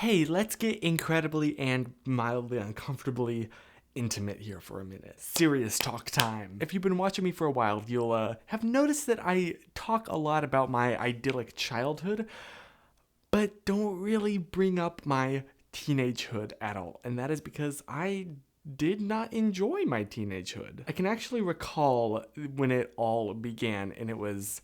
Hey, let's get incredibly and mildly uncomfortably intimate here for a minute. Serious talk time. If you've been watching me for a while, you'll have noticed that I talk a lot about my idyllic childhood, but don't really bring up my teenagehood at all. And that is because I did not enjoy my teenagehood. I can actually recall when it all began, and it was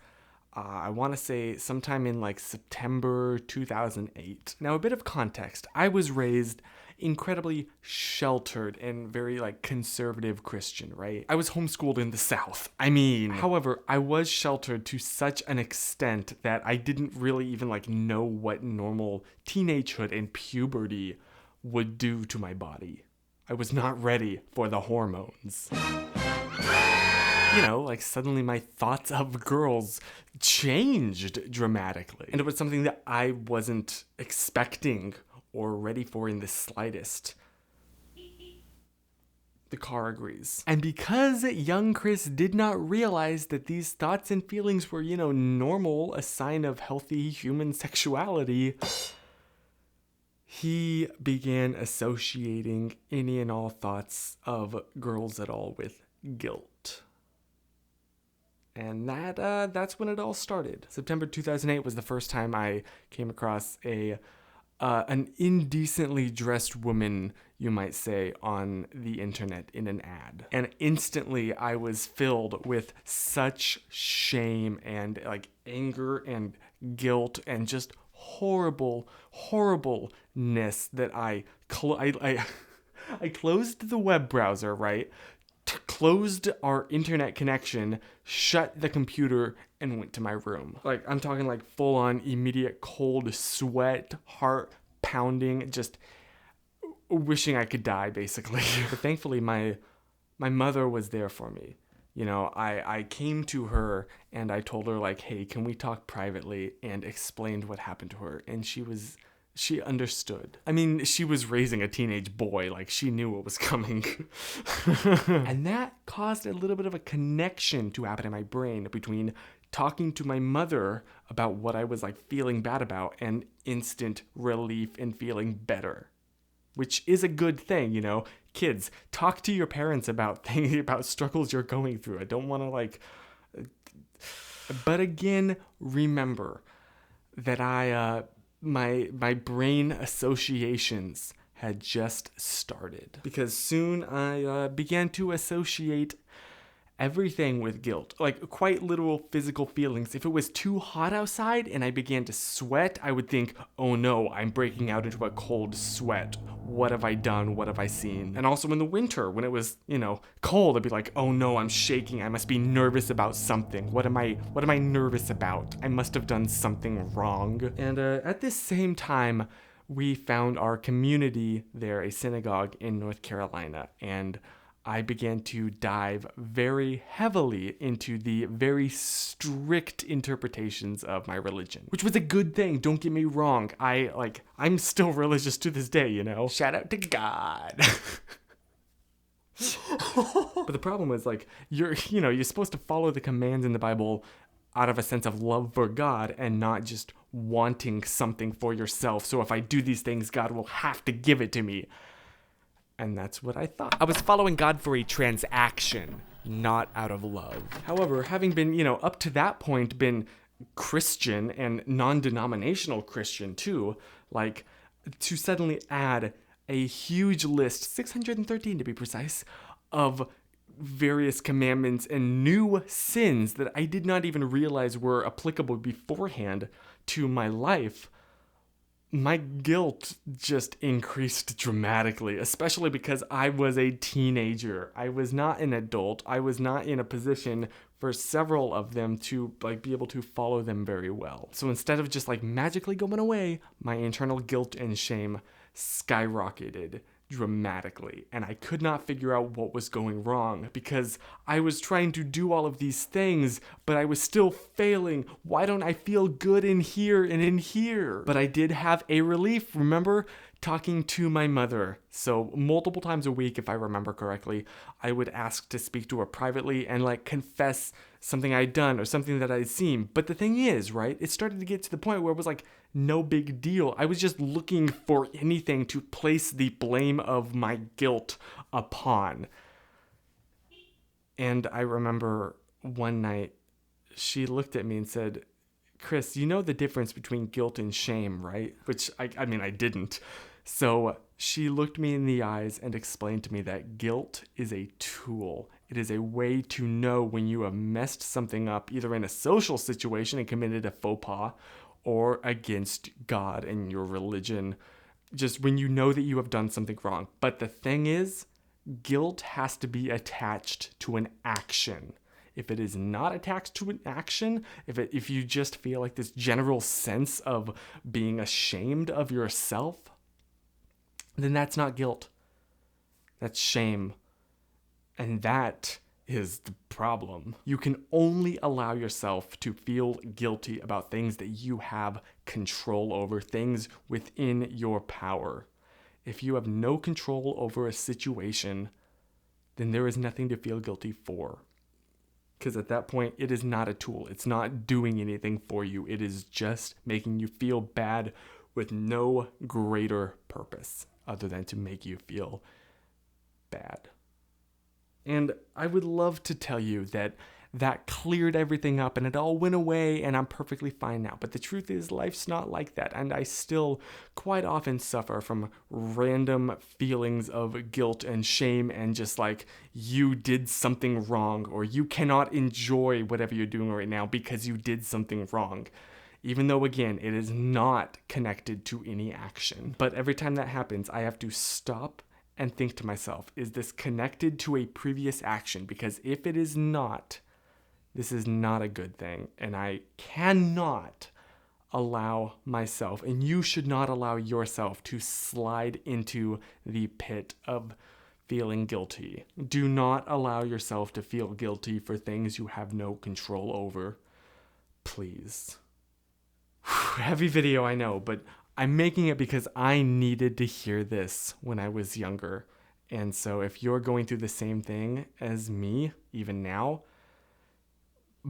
I want to say sometime in like September 2008. Now, a bit of context. I was raised incredibly sheltered and very like conservative Christian, right? I was homeschooled in the South. However, I was sheltered to such an extent that I didn't really even like know what normal teenagehood and puberty would do to my body. I was not ready for the hormones. Like suddenly my thoughts of girls changed dramatically. And it was something that I wasn't expecting or ready for in the slightest. The car agrees. And because young Chris did not realize that these thoughts and feelings were, normal, a sign of healthy human sexuality, he began associating any and all thoughts of girls at all with guilt. And that's when it all started. September 2008 was the first time I came across an indecently dressed woman, you might say, on the internet in an ad. And instantly I was filled with such shame and like anger and guilt and just horribleness that I closed the web browser, right? Closed our internet connection, shut the computer, and went to my room. Like, I'm talking like full-on immediate cold sweat, heart pounding, just wishing I could die, basically. But thankfully, my mother was there for me. I came to her and I told her like, hey, can we talk privately, and explained what happened to her. And she understood. She was raising a teenage boy, like she knew what was coming. And that caused a little bit of a connection to happen in my brain between talking to my mother about what I was like feeling bad about and instant relief and feeling better. Which is a good thing, Kids, talk to your parents about things, about struggles you're going through. I don't want to but again, remember that my brain associations had just started, because soon I began to associate everything with guilt, like quite literal physical feelings. If it was too hot outside and I began to sweat, I would think, oh no, I'm breaking out into a cold sweat. What have I done? What have I seen? And also in the winter, when it was, cold, I'd be like, oh no, I'm shaking. I must be nervous about something. What am I nervous about? I must have done something wrong. And at this same time, we found our community there, a synagogue in North Carolina, and I began to dive very heavily into the very strict interpretations of my religion, which was a good thing. Don't get me wrong. I'm still religious to this day, Shout out to God. But the problem is you're supposed to follow the commands in the Bible out of a sense of love for God and not just wanting something for yourself. So if I do these things, God will have to give it to me. And that's what I thought. I was following God for a transaction, not out of love. However, having been, up to that point, been Christian and non-denominational Christian too, to suddenly add a huge list, 613 to be precise, of various commandments and new sins that I did not even realize were applicable beforehand to my life, my guilt just increased dramatically, especially because I was a teenager. I was not an adult. I was not in a position for several of them to be able to follow them very well. So instead of just magically going away, my internal guilt and shame skyrocketed dramatically, and I could not figure out what was going wrong because I was trying to do all of these things, but I was still failing. Why don't I feel good in here and in here? But I did have a relief, remember? Talking to my mother. So multiple times a week, if I remember correctly, I would ask to speak to her privately and confess something I'd done or something that I'd seen. But the thing is, right, it started to get to the point where it was like, no big deal. I was just looking for anything to place the blame of my guilt upon. And I remember one night she looked at me and said, Chris, you know the difference between guilt and shame, right? Which I mean, I didn't. So she looked me in the eyes and explained to me that guilt is a tool. It is a way to know when you have messed something up, either in a social situation and committed a faux pas, or against God and your religion, just when you know that you have done something wrong. But the thing is, guilt has to be attached to an action. If it is not attached to an action, if you just feel like this general sense of being ashamed of yourself, then that's not guilt. That's shame. And that is the problem. You can only allow yourself to feel guilty about things that you have control over, things within your power. If you have no control over a situation, then there is nothing to feel guilty for. Because at that point, it is not a tool. It's not doing anything for you. It is just making you feel bad with no greater purpose other than to make you feel bad. And I would love to tell you that cleared everything up and it all went away and I'm perfectly fine now. But the truth is, life's not like that. And I still quite often suffer from random feelings of guilt and shame and just like, you did something wrong, or you cannot enjoy whatever you're doing right now because you did something wrong. Even though, again, it is not connected to any action. But every time that happens, I have to stop and think to myself, is this connected to a previous action? Because if it is not, this is not a good thing. And I cannot allow myself, and you should not allow yourself, to slide into the pit of feeling guilty. Do not allow yourself to feel guilty for things you have no control over. Please. Heavy video, I know, but I'm making it because I needed to hear this when I was younger. And so if you're going through the same thing as me, even now,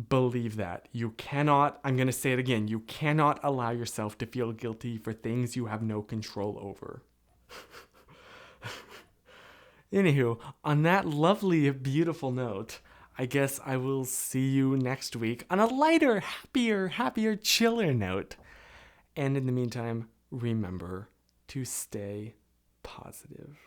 believe that. You cannot, I'm going to say it again, you cannot allow yourself to feel guilty for things you have no control over. Anywho, on that lovely, beautiful note, I guess I will see you next week on a lighter, happier, chiller note. And in the meantime, remember to stay positive.